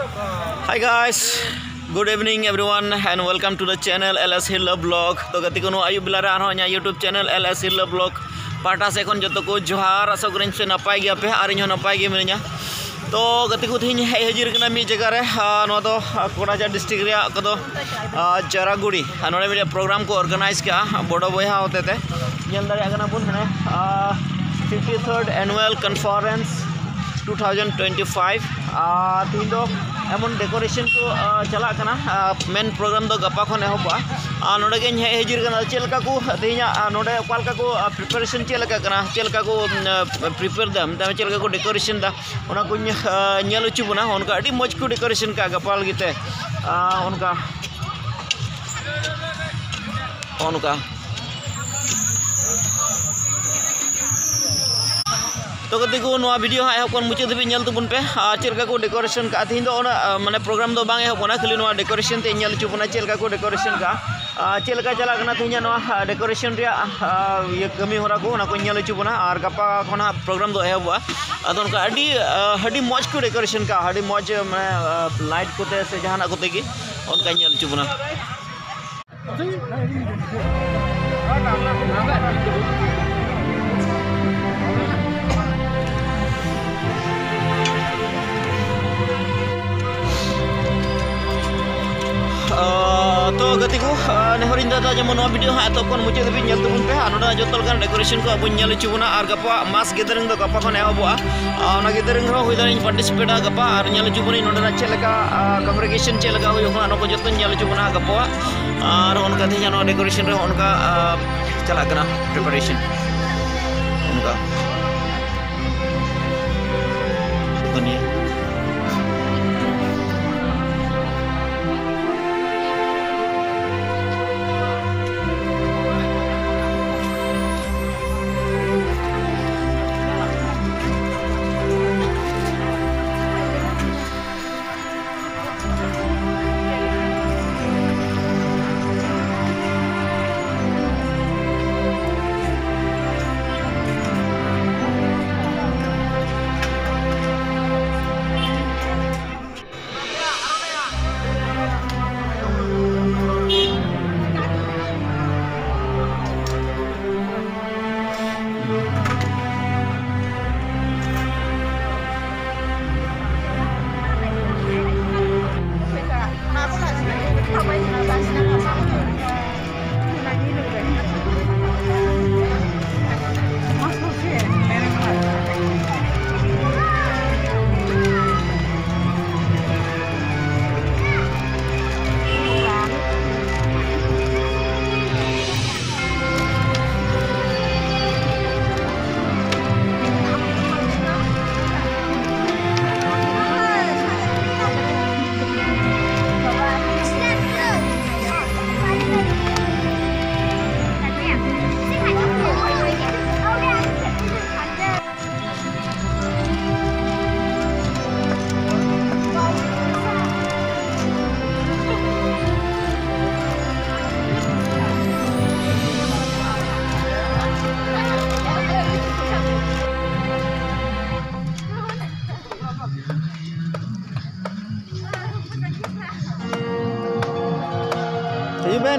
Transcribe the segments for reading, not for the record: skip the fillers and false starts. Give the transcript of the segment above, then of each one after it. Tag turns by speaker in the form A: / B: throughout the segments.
A: Hi guys, good evening everyone and welcome to the channel LS Hilla Vlog. तो गति को आयु बिला रे YouTube channel LS Hilla Vlog पाटा से कोन जतो को जोहार आशा करें से नपाय गया पे आर इन नपाय गे मिनिया तो गति को थी हजिर कना मी जगह रे नो तो कोडाजा डिस्ट्रिक्ट रे कदो चरागुड़ी नोडे मिडिया प्रोग्राम को ऑर्गेनाइज किया बड़ो बया होते थे नेल दारे आगना बुन हने 53rd annual conference 2025 तीन दो एमन डेकोरेशन को चला कना मेन प्रोग्राम दो गपा खन एहबा नोडे गे हजिर कना चेलका को तीना नोडे ओकालका को प्रिपरेशन चेलका कना चेलका को प्रिपेयर दम तमे चेलका को डेकोरेशन दा ओना को नेल उचु बना उनका अडी मज को डेकोरेशन का गपाल गिते उनका तो गति को वीडियो हाँ एहब मुचाद धाबी नेल तबन पे चलका को डेकोरेशन का तीन दो माने प्रोग्राम दो बांग एहबना खाली डेकोरेशन ते नेल चुबना चलका को डेकोरेशन का चलका चला कना तीन डेकोरेशन रे ये कमी होरा को ना को नेल चुबना और गपा खना प्रोग्राम दो एहबा अदो उनका अडी मौज को डेकोरेशन का अडी मौज माने लाइट कोते से जहाना कोते की उनका नेल चुबना तो गति को नेहरिन दादा जमन वीडियो हाँ तो मुचाद धाबी नेल तबन पे नोडा जोतल गान डेकोरेशन को अब नेल चुबना और गपा मास गेदरिंग दो गपा खन एहबा ना गेदरिंग रो हुई दारिन पार्टिसिपेट गपा और नेल चुबनी नोडा चेलका कम्युनिकेशन चेलका हुई ओखना नको जतो नेल चुबना गपा और उनका थी डेकोरेशन रे उनका चला कना प्रिपरेशन उनका दुनिया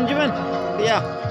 A: Jumen, iya.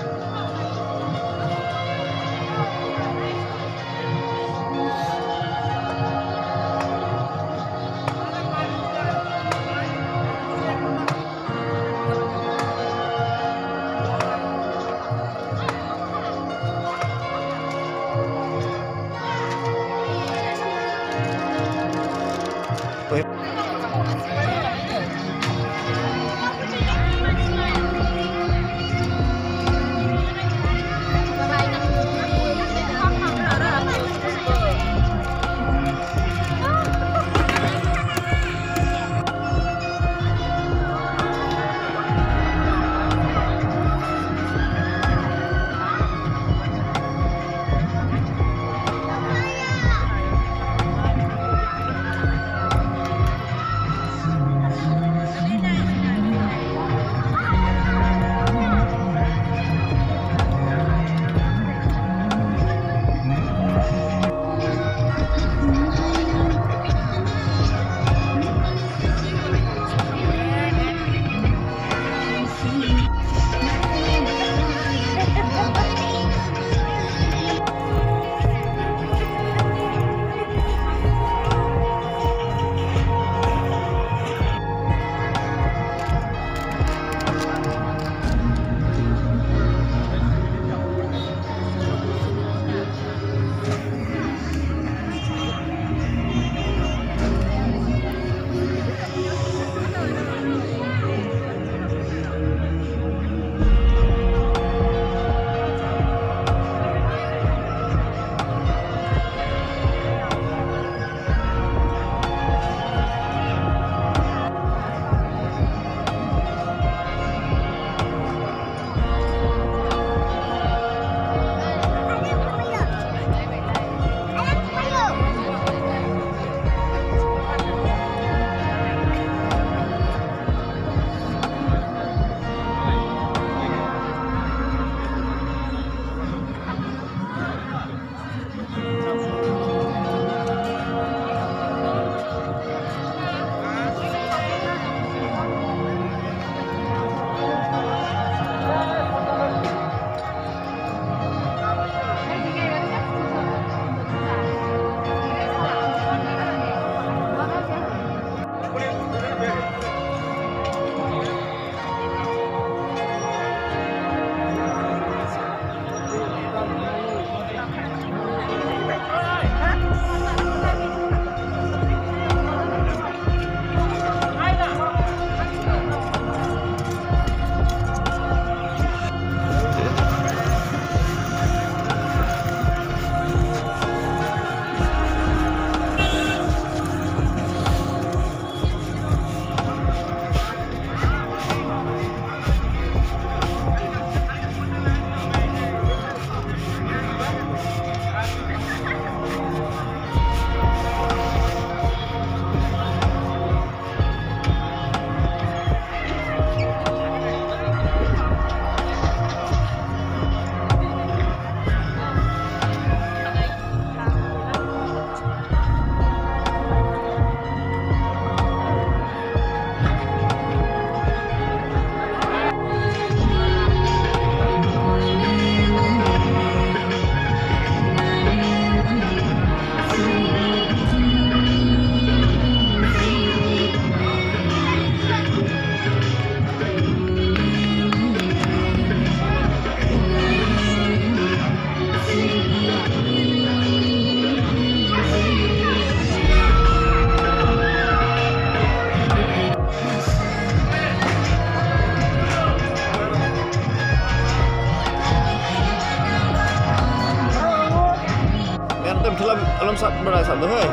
A: bera satu hei.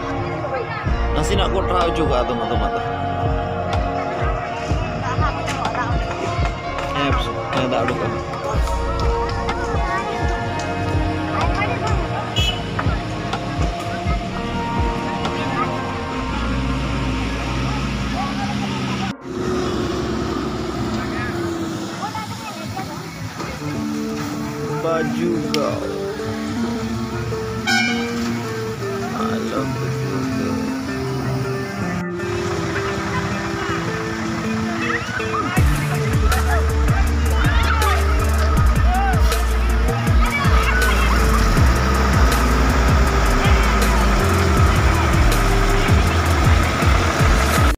A: Nasi nak kau tahu juga teman-teman. Tak ada kan. Baju kau.